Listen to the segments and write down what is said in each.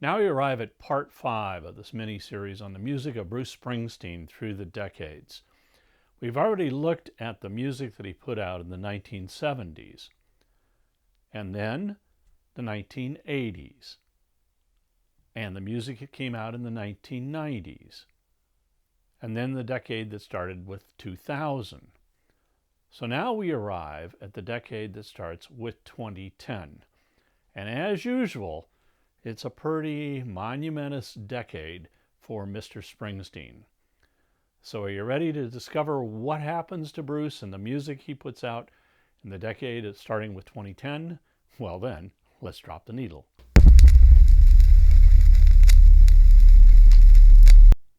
Now we arrive at part 5 of this mini-series on the music of Bruce Springsteen through the decades. We've already looked at the music that he put out in the 1970s, and then the 1980s, and the music that came out in the 1990s, and then the decade that started with 2000. So now we arrive at the decade that starts with 2010. And as usual, it's a pretty monumentous decade for Mr. Springsteen. So are you ready to discover what happens to Bruce and the music he puts out in the decade starting with 2010? Well then, let's drop the needle.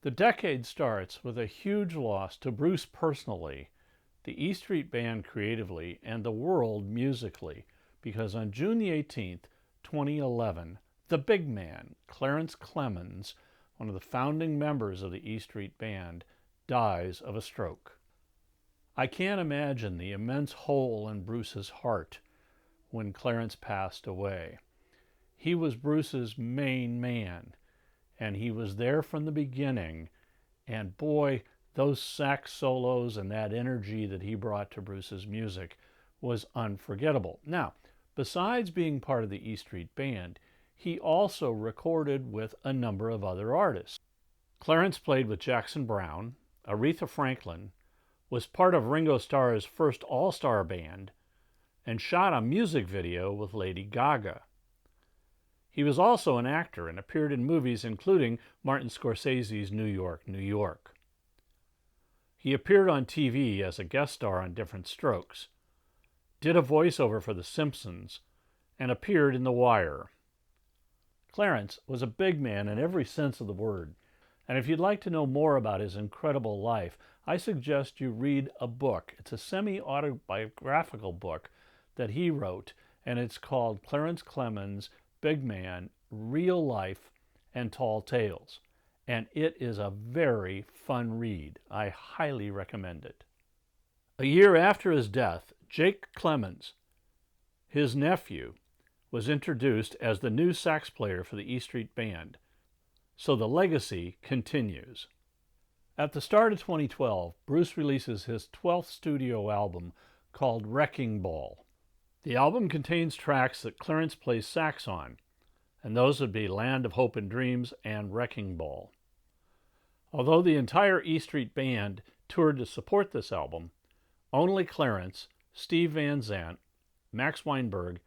The decade starts with a huge loss to Bruce personally, the E Street Band creatively, and the world musically, because on June the 18th, 2011, the big man, Clearance Clemons, one of the founding members of the E Street Band, dies of a stroke. I can't imagine the immense hole in Bruce's heart when Clearance passed away. He was Bruce's main man, and he was there from the beginning, and boy, those sax solos and that energy that he brought to Bruce's music was unforgettable. Now, besides being part of the E Street Band, he also recorded with a number of other artists. Clearance played with Jackson Browne, Aretha Franklin, was part of Ringo Starr's first all-star band, and shot a music video with Lady Gaga. He was also an actor and appeared in movies including Martin Scorsese's New York, New York. He appeared on TV as a guest star on Diff'rent Strokes, did a voiceover for The Simpsons, and appeared in The Wire. Clearance was a big man in every sense of the word, and if you'd like to know more about his incredible life, I suggest you read a book. It's a semi-autobiographical book that he wrote, and it's called Clearance Clemons, Big Man, Real Life, and Tall Tales. And it is a very fun read. I highly recommend it. A year after his death, Jake Clemons, his nephew, was introduced as the new sax player for the E Street Band. So the legacy continues. At the start of 2012, Bruce releases his 12th studio album called Wrecking Ball. The album contains tracks that Clearance plays sax on, and those would be Land of Hope and Dreams and Wrecking Ball. Although the entire E Street Band toured to support this album, only Clearance, Steve Van Zandt, Max Weinberg,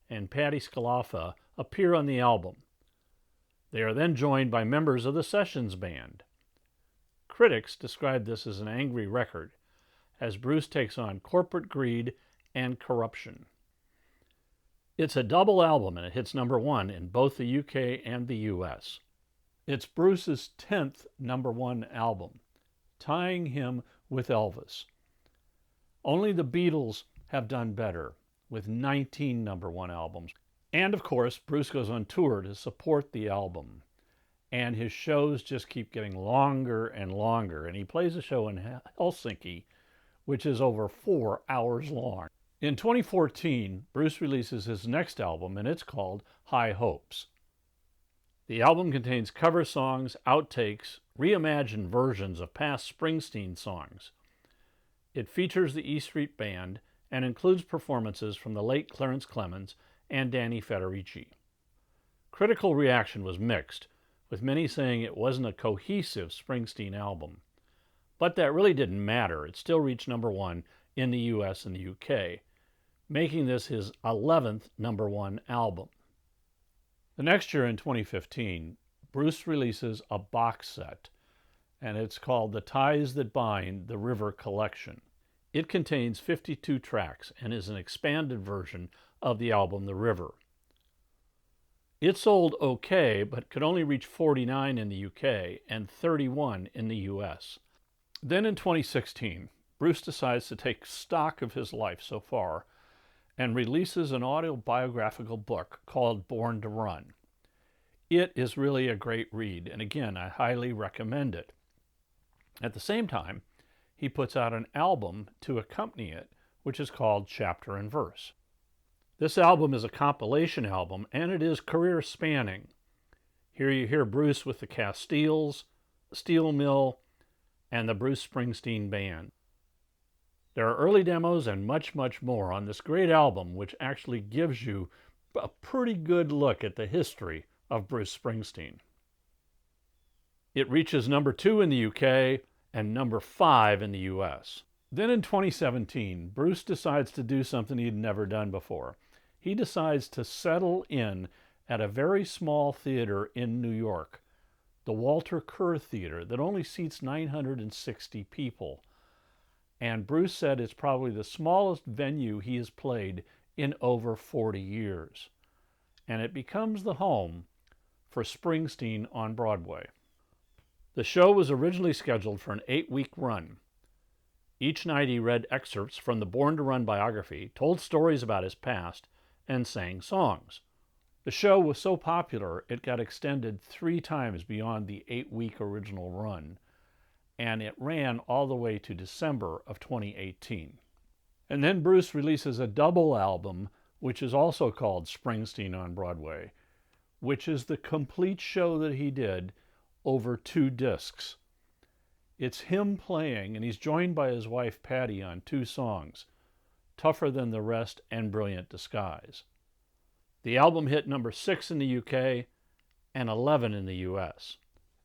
and Patti Scialfa appear on the album. They are then joined by members of the Sessions Band. Critics describe this as an angry record, as Bruce takes on corporate greed and corruption. It's a double album and it hits #1 in both the UK and the US. It's Bruce's 10th #1 album, tying him with Elvis. Only the Beatles have done better, with 19 #1 albums. And of course, Bruce goes on tour to support the album. And his shows just keep getting longer and longer. And he plays a show in Helsinki, which is over 4 hours long. In 2014, Bruce releases his next album, and it's called High Hopes. The album contains cover songs, outtakes, reimagined versions of past Springsteen songs. It features the E Street Band and includes performances from the late Clearance Clemons and Danny Federici. Critical reaction was mixed, with many saying it wasn't a cohesive Springsteen album. But that really didn't matter. It still reached #1 in the US and the UK, making this his 11th #1 album. The next year, in 2015, Bruce releases a box set, and it's called The Ties That Bind the River Collection. It contains 52 tracks and is an expanded version of the album The River. It sold okay, but could only reach 49 in the UK and 31 in the US. Then in 2016, Bruce decides to take stock of his life so far and releases an autobiographical book called Born to Run. It is really a great read, and again, I highly recommend it. At the same time, he puts out an album to accompany it, which is called Chapter and Verse. This album is a compilation album, and it is career-spanning. Here you hear Bruce with the Castiles, Steel Mill, and the Bruce Springsteen Band. There are early demos and much, much more on this great album, which actually gives you a pretty good look at the history of Bruce Springsteen. It reaches number 2 in the UK and number 5 in the US. Then in 2017, Bruce decides to do something he'd never done before. He decides to settle in at a very small theater in New York, the Walter Kerr Theater, that only seats 960 people. And Bruce said it's probably the smallest venue he has played in over 40 years. And it becomes the home for Springsteen on Broadway. The show was originally scheduled for an 8-week run. Each night he read excerpts from the Born to Run biography, told stories about his past, and sang songs. The show was so popular it got extended 3 times beyond the 8-week original run, and it ran all the way to December of 2018. And then Bruce releases a double album, which is also called Springsteen on Broadway, which is the complete show that he did over 2 discs. It's him playing, and he's joined by his wife Patty on 2 songs, Tougher Than the Rest and Brilliant Disguise. The album hit number 6 in the UK and 11 in the US.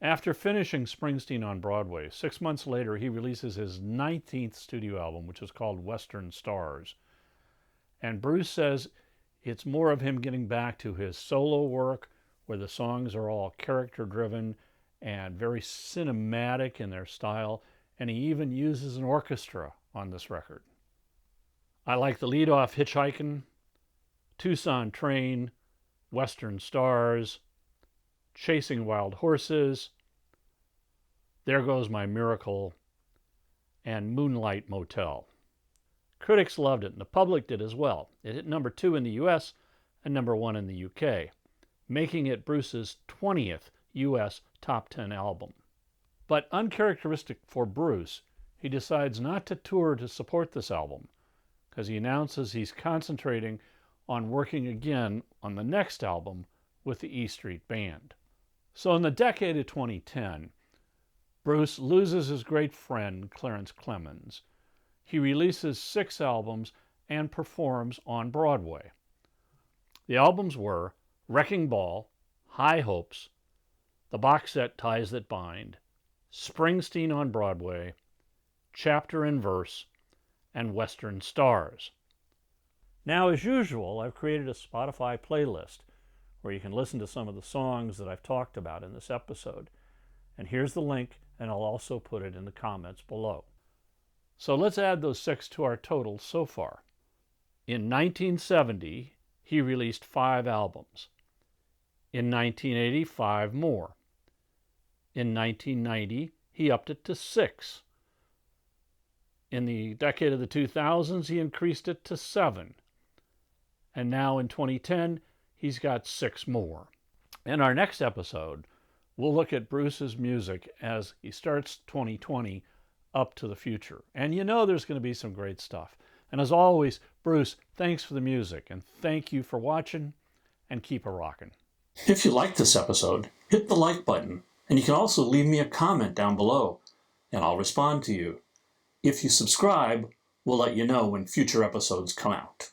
After finishing Springsteen on Broadway, 6 months later he releases his 19th studio album, which is called Western Stars. And Bruce says it's more of him getting back to his solo work, where the songs are all character-driven and very cinematic in their style, and he even uses an orchestra on this record. I like the lead off Hitchhikin', Tucson Train, Western Stars, Chasing Wild Horses, There Goes My Miracle, and Moonlight Motel. Critics loved it, and the public did as well. It hit number 2 in the US and number 1 in the UK, making it Bruce's 20th US top 10 album. But uncharacteristic for Bruce, he decides not to tour to support this album, because he announces he's concentrating on working again on the next album with the E Street Band. So in the decade of 2010, Bruce loses his great friend Clearance Clemons. He releases 6 albums and performs on Broadway. The albums were Wrecking Ball, High Hopes, the box set Ties That Bind, Springsteen on Broadway, Chapter and Verse, and Western Stars. Now, as usual, I've created a Spotify playlist where you can listen to some of the songs that I've talked about in this episode. And here's the link, and I'll also put it in the comments below. So let's add those 6 to our total so far. In 1970, he released 5 albums. In 1980, 5 more. In 1990, he upped it to 6. In the decade of the 2000s, he increased it to 7. And now in 2010, he's got 6 more. In our next episode, we'll look at Bruce's music as he starts 2020 up to the future. And you know there's going to be some great stuff. And as always, Bruce, thanks for the music, and thank you for watching, and keep a rockin'. If you liked this episode, hit the like button, and you can also leave me a comment down below, and I'll respond to you. If you subscribe, we'll let you know when future episodes come out.